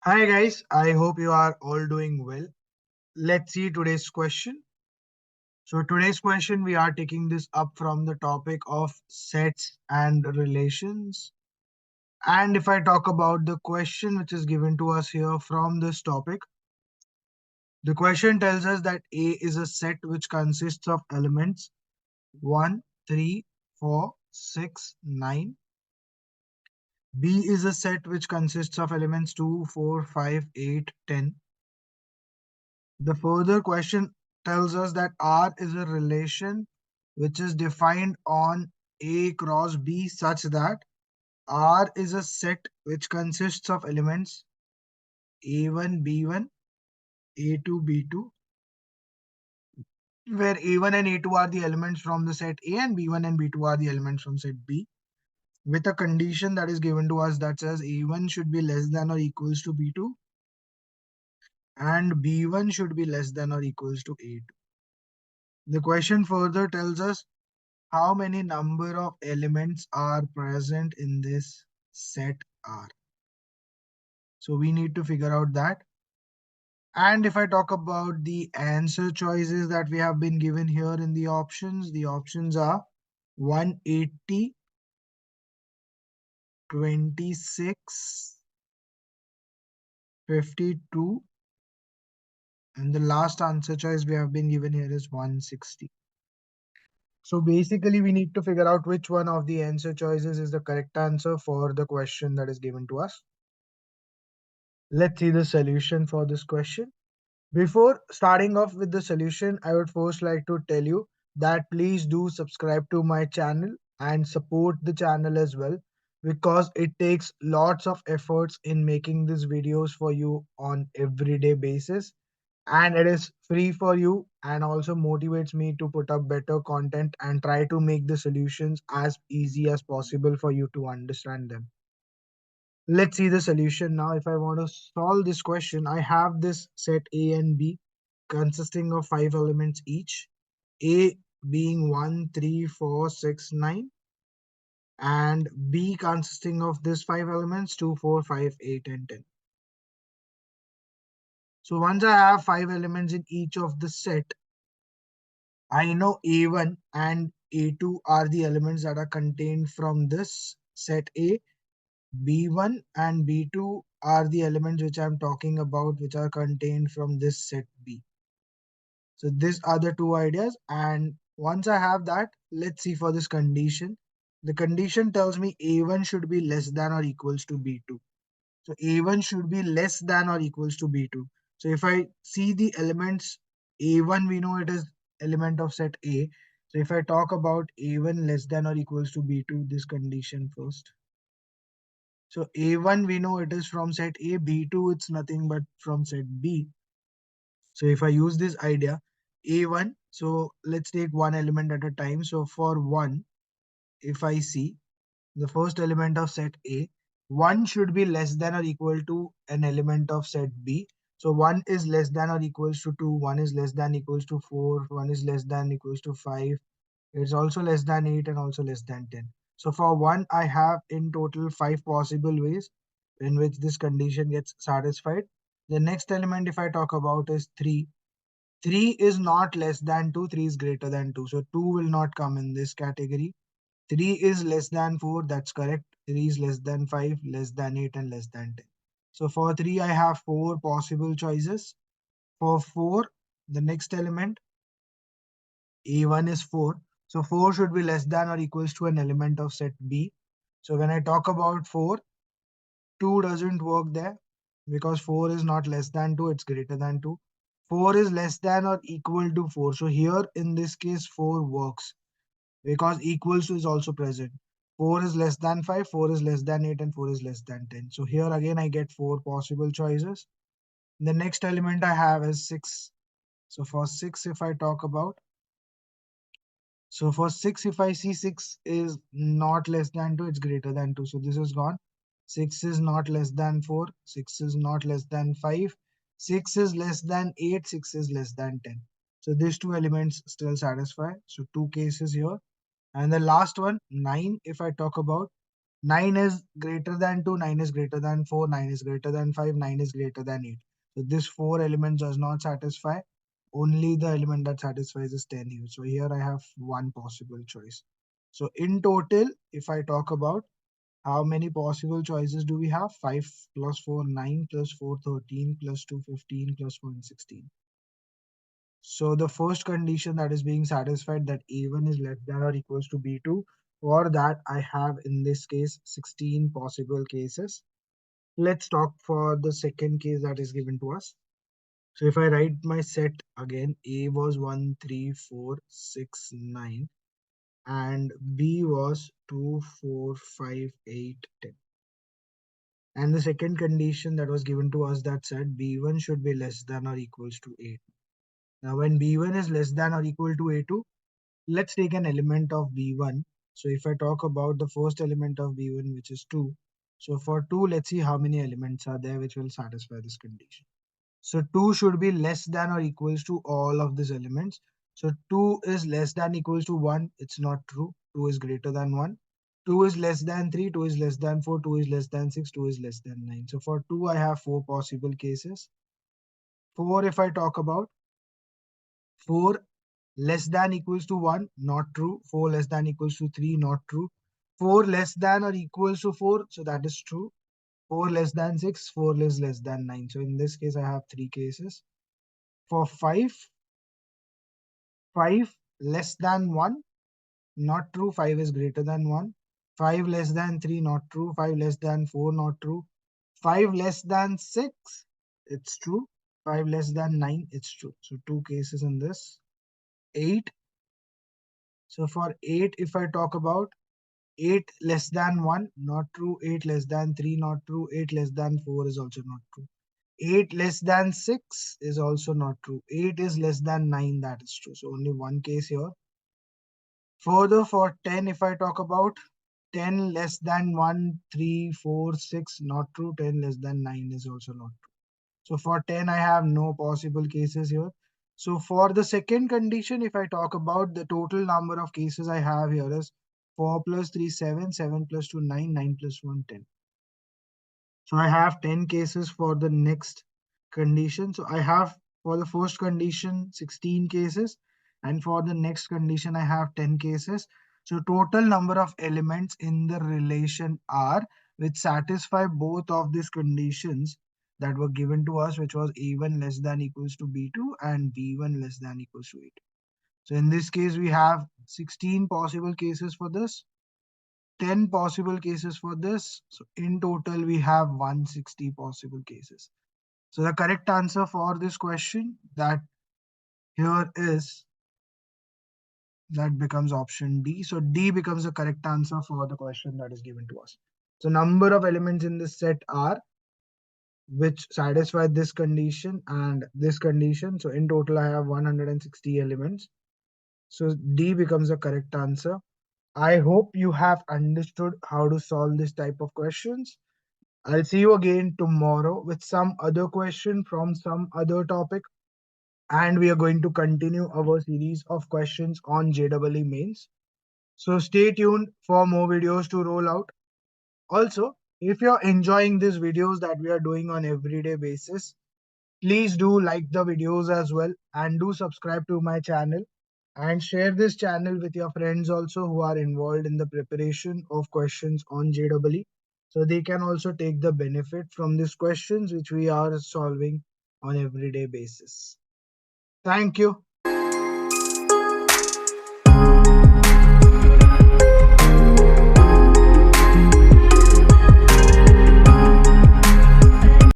Hi guys, I hope you are all doing well. Let's see today's question. So today's question we are taking this up from the topic of sets and relations. And if I talk about the question which is given to us here from this topic, the question tells us that A is a set which consists of elements 1, 3, 4, 6, 9. B is a set which consists of elements 2, 4, 5, 8, 10. The further question tells us that R is a relation which is defined on A cross B such that R is a set which consists of elements A1, B1, A2, B2, where A1 and A2 are the elements from the set A and B1 and B2 are the elements from set B, with a condition that is given to us that says A1 should be less than or equals to B2 and B1 should be less than or equals to A2. The question further tells us how many number of elements are present in this set R. So we need to figure out that. And if I talk about the answer choices that we have been given here in the options are 180, 26, 52, and the last answer choice we have been given here is 160. So basically we need to figure out which one of the answer choices is the correct answer for the question that is given to us. Let's see the solution for this question. Before starting off with the solution, I would first like to tell you that please do subscribe to my channel and support the channel as well, because it takes lots of efforts in making these videos for you on everyday basis, and it is free for you and also motivates me to put up better content and try to make the solutions as easy as possible for you to understand them. Let's see the solution now. If I want to solve this question, I have this set A and B consisting of 5 elements each. A being 1, 3, 4, 6, 9, and B consisting of these 5 elements 2, 4, 5, 8, and 10. So once I have 5 elements in each of the set, I know A1 and A2 are the elements that are contained from this set A. B1 and B2 are the elements which I'm talking about, which are contained from this set B. So these are the two ideas. And once I have that, let's see for this condition. The condition tells me A1 should be less than or equals to B2. So A1 should be less than or equals to B2. So if I see the elements A1, we know it is element of set A. So if I talk about A1 less than or equals to B2, this condition first. So A1 we know it is from set A, B2 it's nothing but from set B. So if I use this idea, A1, so let's take one element at a time. So for 1, if I see the first element of set A, 1 should be less than or equal to an element of set B. So 1 is less than or equals to 2, 1 is less than equals to 4, 1 is less than equals to 5. It's also less than 8 and also less than 10. So for 1, I have in total 5 possible ways in which this condition gets satisfied. The next element, if I talk about, is 3. 3 is not less than 2, 3 is greater than 2. So 2 will not come in this category. 3 is less than 4, that's correct. 3 is less than 5, less than 8, and less than 10. So for 3, I have 4 possible choices. For 4, the next element, A1 is 4. So 4 should be less than or equals to an element of set B. So when I talk about 4, 2 doesn't work there because 4 is not less than 2, it's greater than 2. 4 is less than or equal to 4. So here in this case 4 works because equals to is also present. 4 is less than 5, 4 is less than 8, and 4 is less than 10. So here again I get 4 possible choices. The next element I have is 6. So for 6, if I talk about, so for 6, if I see 6 is not less than 2, it's greater than 2. So this is gone. 6 is not less than 4. 6 is not less than 5. 6 is less than 8. 6 is less than 10. So these two elements still satisfy. So two cases here. And the last one, 9, if I talk about, 9 is greater than 2, 9 is greater than 4, 9 is greater than 5, 9 is greater than 8. So this 4 element does not satisfy. Only the element that satisfies is 10 here. So here I have one possible choice. So in total, if I talk about how many possible choices do we have? 5 plus 4, 9 plus 4, 13 plus 2, 15 plus 1, 16. So the first condition that is being satisfied, that A1 is less than or equals to B2, for that I have in this case 16 possible cases. Let's talk for the second case that is given to us. So if I write my set again, A was 1, 3, 4, 6, 9, and B was 2, 4, 5, 8, 10. And the second condition that was given to us that said B1 should be less than or equals to A2. Now when B1 is less than or equal to A2, let's take an element of B1. So if I talk about the first element of B1, which is 2. So for 2, let's see how many elements are there which will satisfy this condition. So 2 should be less than or equals to all of these elements. So 2 is less than equals to 1. It's not true. 2 is greater than 1. 2 is less than 3. 2 is less than 4. 2 is less than 6. 2 is less than 9. So for 2, I have 4 possible cases. 4, if I talk about 4 less than equals to 1, not true. 4 less than equals to 3, not true. 4 less than or equals to 4, so that is true. 4 less than 6, 4 is less than 9. So in this case, I have 3 cases. For 5, 5 less than 1, not true. 5 is greater than 1. 5 less than 3, not true. 5 less than 4, not true. 5 less than 6, it's true. 5 less than 9, it's true. So 2 cases in this. 8. So for 8, if I talk about 8 less than 1, not true. 8 less than 3, not true. 8 less than 4 is also not true. 8 less than 6 is also not true. 8 is less than 9, that is true. So only one case here. Further, for 10, if I talk about 10 less than 1, 3, 4, 6, not true. 10 less than 9 is also not true. So for 10, I have no possible cases here. So for the second condition, if I talk about the total number of cases I have here is 4 plus 3, 7, 7 plus 2, 9, 9 plus 1, 10. So I have 10 cases for the next condition. So I have for the first condition 16 cases, and for the next condition I have 10 cases. So total number of elements in the relation R which satisfy both of these conditions that were given to us, which was A1 less than equals to B2 and B1 less than equals to A2. So in this case we have 16 possible cases for this, 10 possible cases for this. So in total, we have 160 possible cases. So the correct answer for this question that here is, that becomes option D. So D becomes the correct answer for the question that is given to us. So number of elements in this set are which satisfy this condition and this condition. So in total, I have 160 elements. So D becomes the correct answer. I hope you have understood how to solve this type of questions. I'll see you again tomorrow with some other question from some other topic. And we are going to continue our series of questions on JEE mains. So stay tuned for more videos to roll out. Also, if you're enjoying these videos that we are doing on everyday basis, please do like the videos as well and do subscribe to my channel and share this channel with your friends also who are involved in the preparation of questions on JEE, so they can also take the benefit from these questions which we are solving on everyday basis. Thank you.